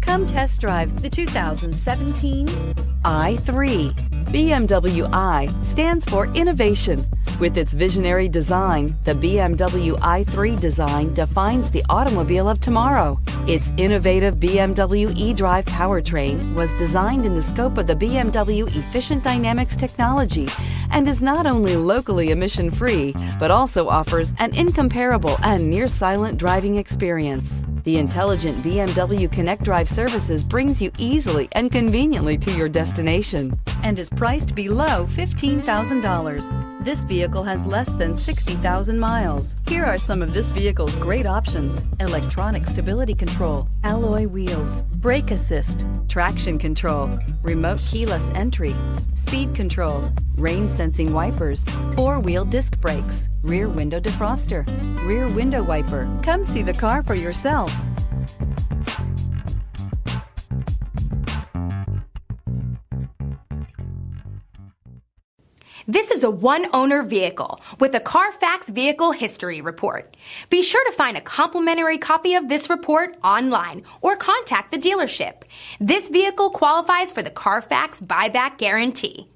Come test drive the 2017 i3. BMW i stands for innovation. With its visionary design, the BMW i3 design defines the automobile of tomorrow. Its innovative BMW eDrive powertrain was designed in the scope of the BMW Efficient Dynamics technology and is not only locally emission-free, but also offers an incomparable and near-silent driving experience. The intelligent BMW Connect Drive services brings you easily and conveniently to your destination and is priced below $15,000. This vehicle has less than 60,000 miles. Here are some of this vehicle's great options: electronic stability control, alloy wheels, brake assist, traction control, remote keyless entry, speed control, rain sensing wipers, four-wheel disc brakes, rear window defroster, rear window wiper. Come see the car for yourself. This is a one-owner vehicle with a Carfax Vehicle History Report. Be sure to find a complimentary copy of this report online or contact the dealership. This vehicle qualifies for the Carfax Buyback Guarantee.